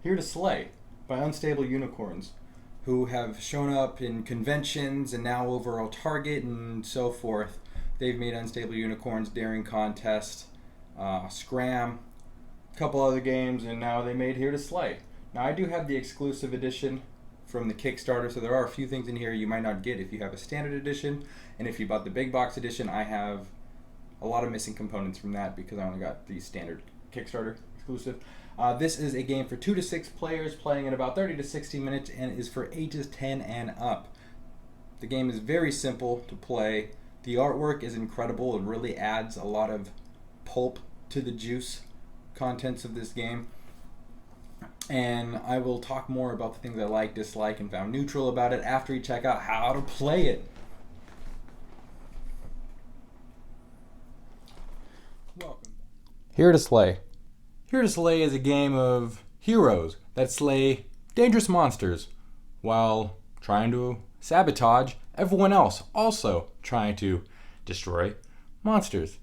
Here to Slay by Unstable Unicorns, who have shown up in conventions and now overall Target and so forth. They've made Unstable Unicorns, Daring Contest, Scram, a couple other games, and now they made Here to Slay. Now I do have the exclusive edition from the Kickstarter, so there are a few things in here you might not get if you have a standard edition, and if you bought the big box edition, I have a lot of missing components from that because I only got the standard Kickstarter exclusive. This is a game for 2 to 6 players playing in about 30 to 60 minutes and is for ages 10 and up. The game is very simple to play. The artwork is incredible. It really adds a lot of pulp to the juice contents of this game. And I will talk more about the things I like, dislike, and found neutral about it after you check out how to play it. Welcome. Here to Slay. Here to Slay is a game of heroes that slay dangerous monsters while trying to sabotage everyone else also trying to destroy monsters.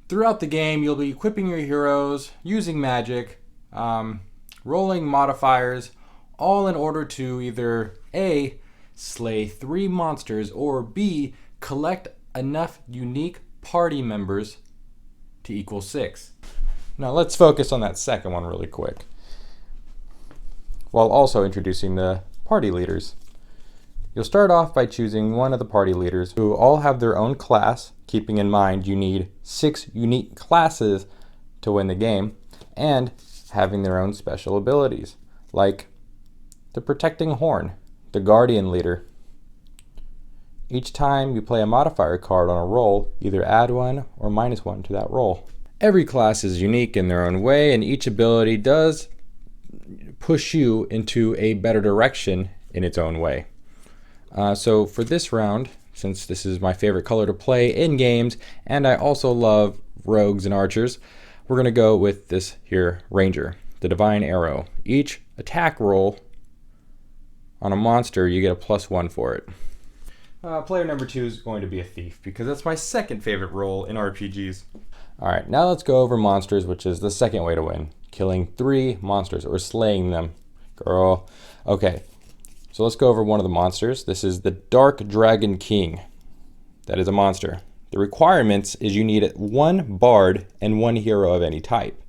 Throughout the game, you'll be equipping your heroes, using magic, rolling modifiers, all in order to either A, slay 3 monsters, or B, collect enough unique party members to equal 6. Now let's focus on that second one really quick, while also introducing the party leaders. You'll start off by choosing one of the party leaders who all have their own class, keeping in mind you need 6 unique classes to win the game, and having their own special abilities, like the Protecting Horn, the Guardian leader. Each time you play a modifier card on a roll, either add 1 or minus 1 to that roll. Every class is unique in their own way, and each ability does push you into a better direction in its own way. So for this round, since this is my favorite color to play in games, and I also love rogues and archers, we're going to go with this here Ranger, the Divine Arrow. Each attack roll on a monster, you get a +1 for it. Player number 2 is going to be a Thief, because that's my second favorite role in RPGs. Alright, now let's go over monsters, which is the second way to win. Killing 3 monsters, or slaying them. Girl. Okay, so let's go over one of the monsters. This is the Dark Dragon King. That is a monster. The requirements is you need 1 bard and 1 hero of any type.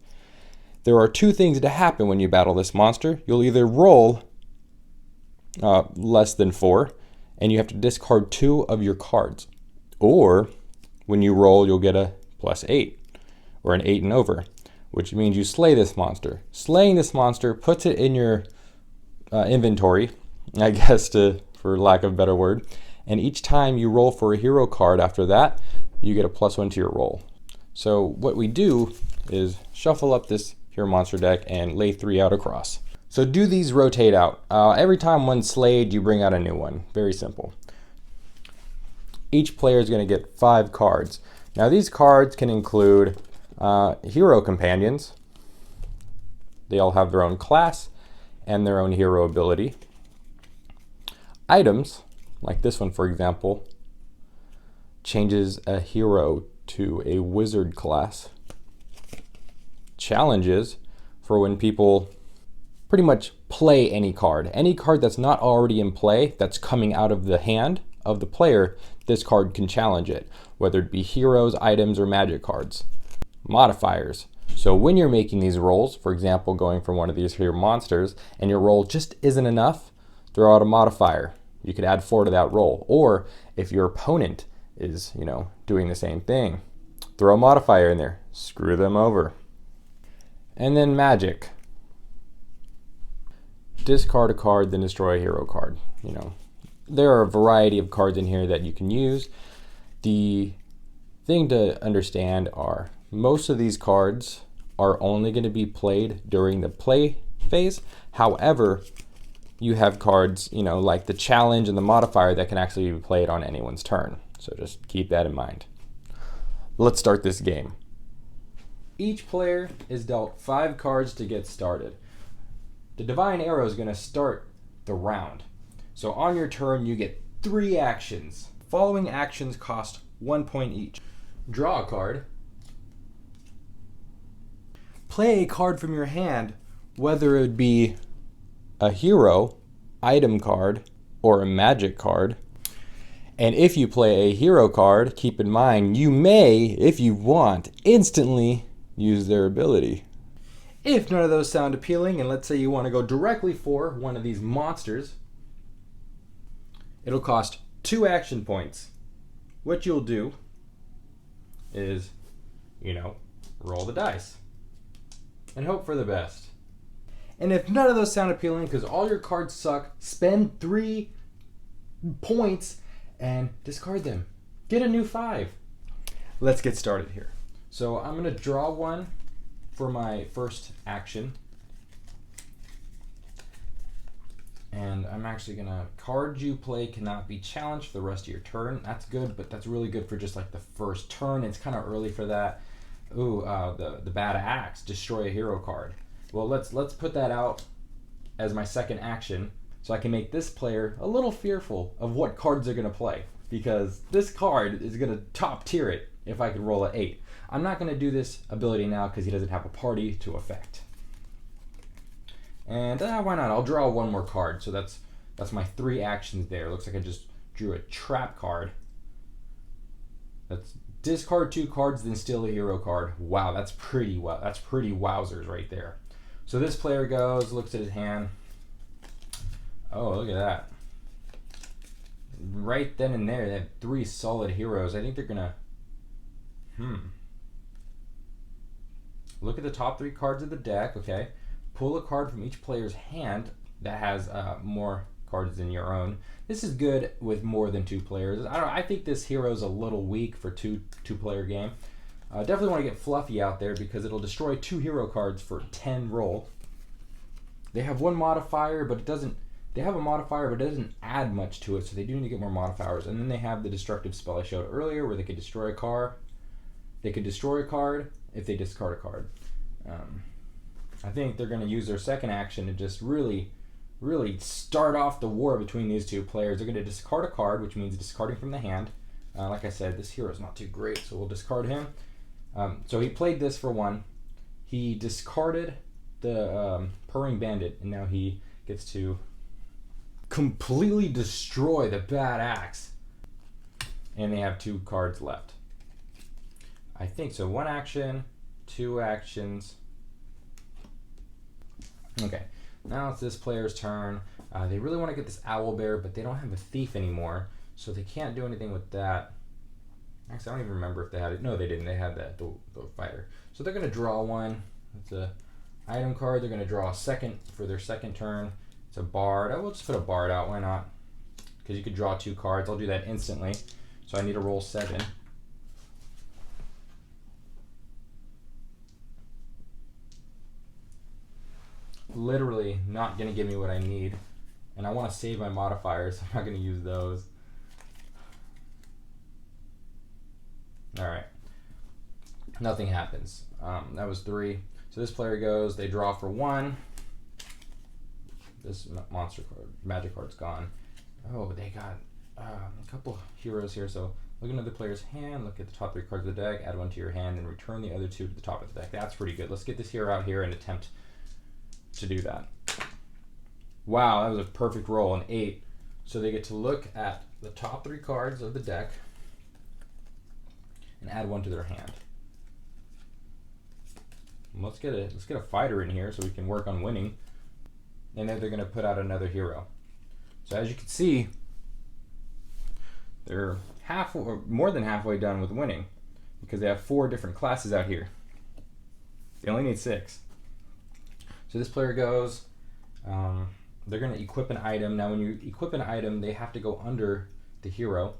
There are 2 things to happen when you battle this monster. You'll either roll less than 4, and you have to discard 2 of your cards. Or, when you roll, you'll get a +8, or an 8 and over, which means you slay this monster. Slaying this monster puts it in your inventory, I guess, for lack of a better word, and each time you roll for a hero card after that, you get a +1 to your roll. So what we do is shuffle up this hero monster deck and lay 3 out across. So do these rotate out. Every time one's slayed, you bring out a new one. Very simple. Each player is going to get 5 cards. Now these cards can include hero companions. They all have their own class and their own hero ability. Items, like this one for example, changes a hero to a wizard class. Challenges, for when people pretty much play any card. Any card that's not already in play, that's coming out of the hand of the player, this card can challenge it, whether it be heroes, items, or magic cards. Modifiers. So when you're making these rolls, for example, going for one of these here monsters, and your roll just isn't enough, throw out a modifier. You could add 4 to that roll. Or if your opponent is, doing the same thing, throw a modifier in there. Screw them over. And then magic. Discard a card, then destroy a hero card. There are a variety of cards in here that you can use. The thing to understand are most of these cards are only going to be played during the play phase. However, you have cards, like the challenge and the modifier that can actually be played on anyone's turn. So just keep that in mind. Let's start this game. Each player is dealt 5 cards to get started. The Divine Arrow is going to start the round. So on your turn, you get 3 actions. Following actions cost 1 point each. Draw a card. Play a card from your hand, whether it be a hero, item card, or a magic card. And if you play a hero card, keep in mind you may, if you want, instantly use their ability. If none of those sound appealing, and let's say you want to go directly for one of these monsters, it'll cost 2 action points. What you'll do is, roll the dice and hope for the best. And if none of those sound appealing because all your cards suck, spend 3 points and discard them. Get a new 5. Let's get started here. So I'm going to draw one for my first action. And I'm actually going to, cards you play cannot be challenged for the rest of your turn. That's good, but that's really good for just like the first turn. It's kind of early for that. Ooh, the bad axe, destroy a hero card. Well, let's put that out as my second action so I can make this player a little fearful of what cards they're going to play, because this card is going to top tier it if I could roll an 8. I'm not going to do this ability now because he doesn't have a party to affect. And why not? I'll draw one more card. So that's my 3 actions there. Looks like I just drew a trap card. That's discard 2 cards, then steal a hero card. Wow, that's pretty wowzers right there. So this player goes, looks at his hand. Oh, look at that. Right then and there, they have 3 solid heroes. I think they're gonna look at the top 3 cards of the deck, okay? Pull a card from each player's hand that has more cards than your own. This is good with more than 2 players. I think this hero is a little weak for two-player game. Definitely want to get fluffy out there because it'll destroy 2 hero cards for 10 roll. They have one modifier, but it doesn't. They have a modifier, but it doesn't add much to it, so they do need to get more modifiers. And then they have the destructive spell I showed earlier, where they could destroy a card. They could destroy a card if they discard a card. I think they're going to use their second action to just really start off the war between these 2 players. They're going to discard a card, which means discarding from the hand. Like I said, this hero is not too great, so we'll discard him. So he played this for 1. He discarded the Purring Bandit, and now he gets to completely destroy the bad axe. And they have 2 cards left. I think so. 1 action, 2 actions. Okay, now it's this player's turn. They really want to get this owlbear, but they don't have a thief anymore, so they can't do anything with that. Actually, I don't even remember if they had it. No, they didn't. They had the fighter. So they're going to draw one. It's a item card. They're going to draw a second for their second turn. It's a bard. I will just put a bard out. Why not? Because you could draw 2 cards. I'll do that instantly. So I need to roll 7. Literally not going to give me what I need. And I want to save my modifiers, so I'm not going to use those. Alright. Nothing happens. That was 3. So this player goes, they draw for 1. This monster card, magic card's gone. Oh, they got a couple heroes here. So look into the player's hand, look at the top 3 cards of the deck, add 1 to your hand, and return the other 2 to the top of the deck. That's pretty good. Let's get this hero out here and attempt to do that. Wow, that was a perfect roll, an 8. So they get to look at the top 3 cards of the deck and add 1 to their hand. And let's get a fighter in here so we can work on winning. And then they're going to put out another hero. So as you can see, they're more than halfway done with winning because they have 4 different classes out here. They only need 6. So this player goes, they're going to equip an item. Now when you equip an item, they have to go under the hero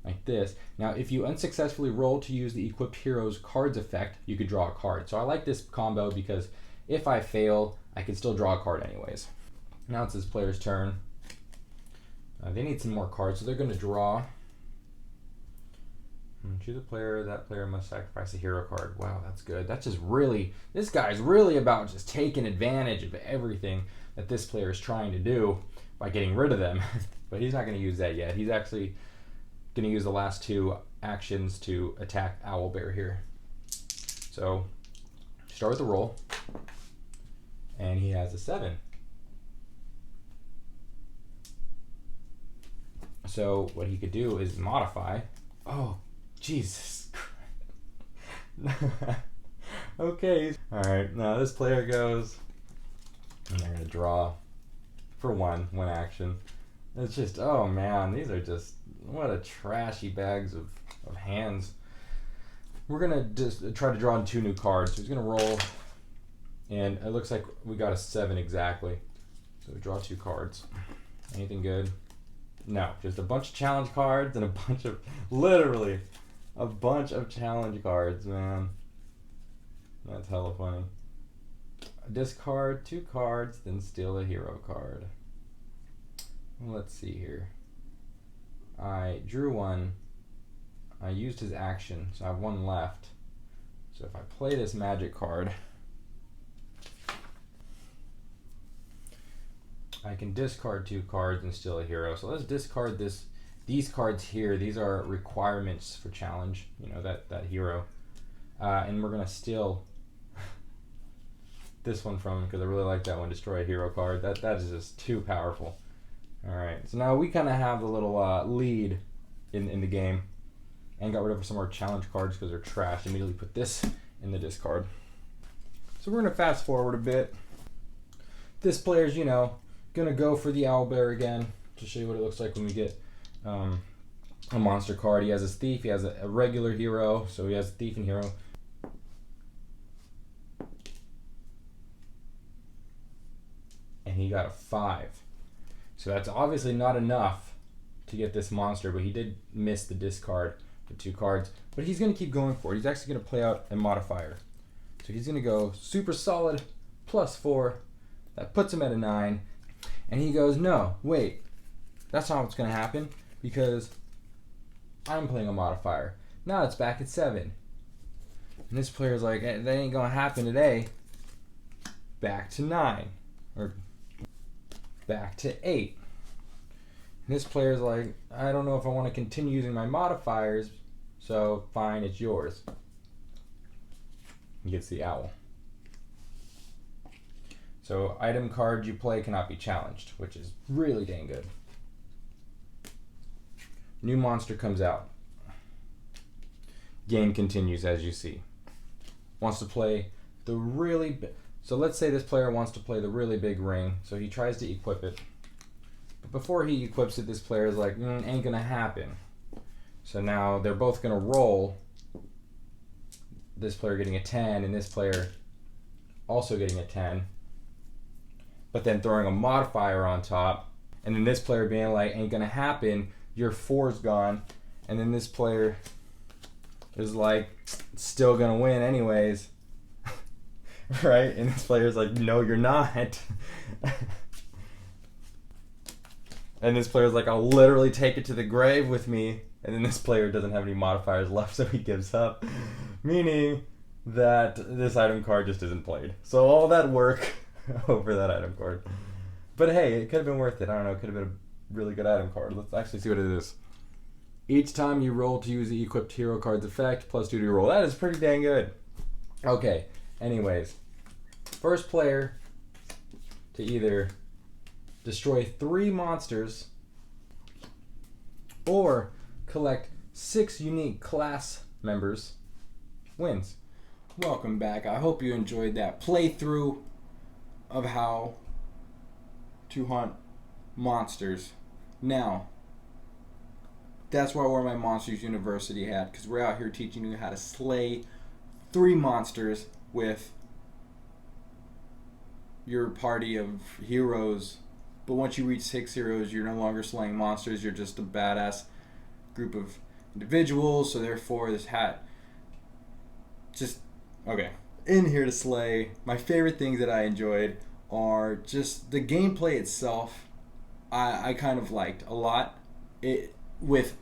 like this. Now if you unsuccessfully roll to use the equipped hero's cards effect, you could draw a card. So I like this combo because if I fail, I can still draw a card anyways. Now it's this player's turn. They need some more cards, so they're going to draw. Choose a player. That player must sacrifice a hero card. Wow, that's good. That's just really, this guy's really about just taking advantage of everything that this player is trying to do by getting rid of them. But he's not going to use that yet. He's actually going to use the last 2 actions to attack Owlbear here. So start with the roll. And he has a 7. So what he could do is modify. Oh, Jesus Christ. Okay. Alright, now this player goes, and they're going to draw for one action. It's just, oh man, these are just, what a trashy bags of hands. We're going to just try to draw in 2 new cards. So he's going to roll, and it looks like we got a 7 exactly. So we draw 2 cards. Anything good? No, just a bunch of challenge cards and a bunch of, literally, a bunch of challenge cards, man. That's hella funny. Discard 2 cards, then steal a hero card. Let's see here. I drew 1. I used his action, so I have 1 left. So if I play this magic card, I can discard 2 cards and steal a hero. So let's discard these cards here. These are requirements for challenge, that hero. And we're going to steal this one from him because I really like that one, destroy a hero card. That is just too powerful. Alright, so now we kind of have a little lead in the game, and got rid of some of our challenge cards because they're trash. Immediately put this in the discard. So we're going to fast forward a bit. This player's, going to go for the owlbear again to show you what it looks like when we get a monster card. He has his thief, he has a regular hero, so he has thief and hero. And he got a 5. So that's obviously not enough to get this monster, but he did miss the discard with 2 cards. But he's going to keep going for it. He's actually going to play out a modifier. So he's going to go super solid +4. That puts him at a 9. And he goes, no, wait, that's not what's going to happen because I'm playing a modifier. Now it's back at 7. And this player's like, that ain't going to happen today. Back to 9. Or back to 8. And this player's like, I don't know if I want to continue using my modifiers, so fine, it's yours. He gets the owl. So item cards you play cannot be challenged, which is really dang good. New monster comes out. Game continues as you see. Wants to play the really big. So let's say this player wants to play the really big ring, so he tries to equip it. But before he equips it, this player is like, ain't gonna happen. So now they're both gonna roll. This player getting a 10, and this player also getting a 10. But then throwing a modifier on top, and then this player being like, ain't gonna happen, your 4's gone. And then this player is like, still gonna win anyways. Right? And this player's like, no, you're not. And this player's like, I'll literally take it to the grave with me. And then this player doesn't have any modifiers left, so he gives up. Meaning that this item card just isn't played. So all that work over that item card. But hey, it could have been worth it. I don't know, it could have been a really good item card. Let's actually see what it is. Each time you roll to use the equipped hero card's effect, +2 to your roll. That is pretty dang good. Okay, anyways. First player to either destroy 3 monsters or collect 6 unique class members wins. Welcome back. I hope you enjoyed that playthrough of how to hunt monsters. Now, that's why I wear my Monsters University hat, because we're out here teaching you how to slay 3 monsters with your party of heroes. But once you reach 6 heroes, you're no longer slaying monsters, you're just a badass group of individuals. So therefore this hat just okay. In here to slay. My favorite things that I enjoyed are just the gameplay itself. I kind of liked a lot it with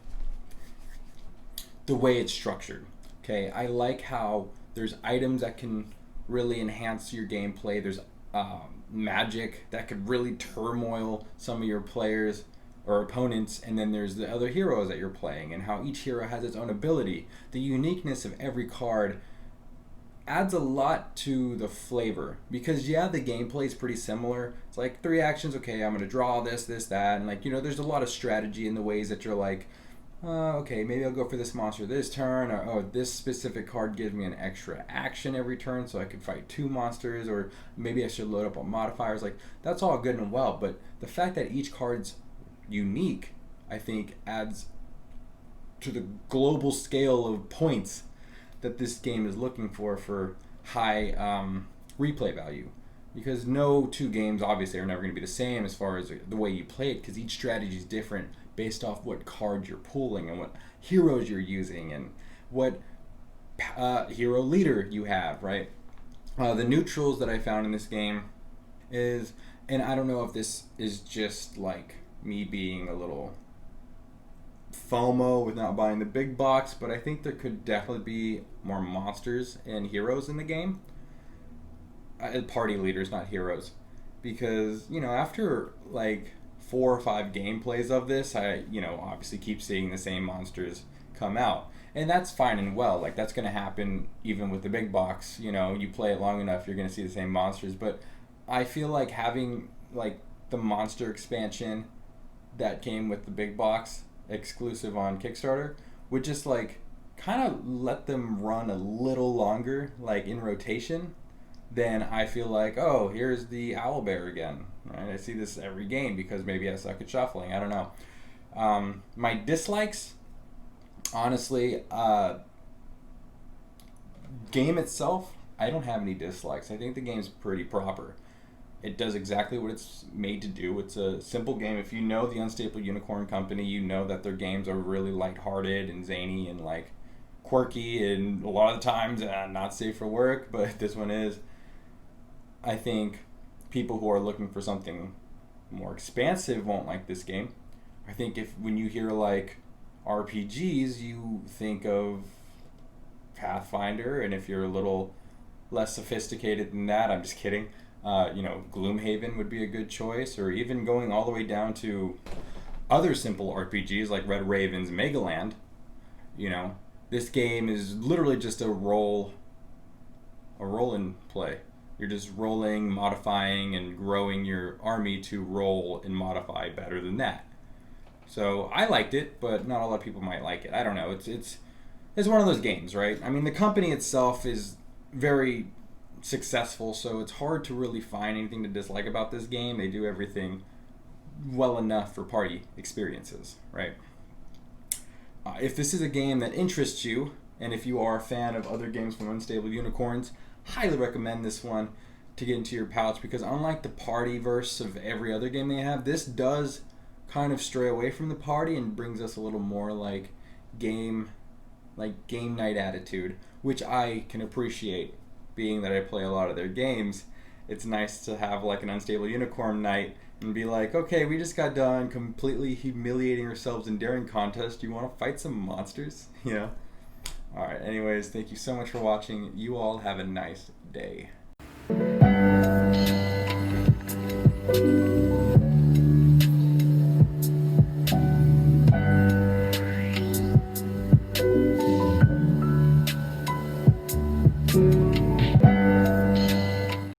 the way it's structured. Okay, I like how there's items that can really enhance your gameplay. There's magic that could really turmoil some of your players or opponents, and then there's the other heroes that you're playing and how each hero has its own ability. The uniqueness of every card adds a lot to the flavor, because yeah, the gameplay is pretty similar. It's like 3 actions. Okay, I'm gonna draw this, this, that, and like, there's a lot of strategy in the ways that you're like, okay, maybe I'll go for this monster this turn, or oh, this specific card gives me an extra action every turn, so I could fight 2 monsters, or maybe I should load up on modifiers. Like, that's all good and well, but the fact that each card's unique, I think, adds to the global scale of points that this game is looking for high replay value. Because no 2 games obviously are never going to be the same as far as the way you play it, because each strategy is different based off what cards you're pulling and what heroes you're using and what hero leader you have, right? The neutrals that I found in this game is, and I don't know if this is just like me being a little FOMO with not buying the big box, but I think there could definitely be more monsters and heroes in the game. Party leaders, not heroes. Because, after like 4 or 5 gameplays of this, I, obviously keep seeing the same monsters come out. And that's fine and well. Like, that's going to happen even with the big box. You play it long enough, you're going to see the same monsters. But I feel like having, like, the monster expansion that came with the big box exclusive on Kickstarter would just, like, kind of let them run a little longer, like, in rotation. Then I feel like, oh, here's the owlbear again. Right? I see this every game because maybe I suck at shuffling. I don't know. My dislikes, honestly, game itself, I don't have any dislikes. I think the game's pretty proper. It does exactly what it's made to do. It's a simple game. If you know the Unstable Unicorn Company, you know that their games are really lighthearted and zany and like quirky, and a lot of the times not safe for work, but this one is. I think people who are looking for something more expansive won't like this game. I think when you hear like RPGs, you think of Pathfinder, and if you're a little less sophisticated than that, I'm just kidding. Gloomhaven would be a good choice, or even going all the way down to other simple RPGs like Red Raven's Megaland. This game is literally just a roll and play. You're just rolling, modifying, and growing your army to roll and modify better than that. So I liked it, but not a lot of people might like it. I don't know. It's one of those games, right? I mean, the company itself is very successful, so it's hard to really find anything to dislike about this game. They do everything well enough for party experiences, right? If this is a game that interests you, and if you are a fan of other games from Unstable Unicorns, highly recommend this one to get into your pouch, because unlike the party verse of every other game they have, this does kind of stray away from the party and brings us a little more like game night attitude, which I can appreciate, being that I play a lot of their games. It's nice to have like an Unstable Unicorn night and be like, okay, we just got done completely humiliating ourselves in daring contest. Do you want to fight some monsters? Alright, anyways, thank you so much for watching. You all have a nice day.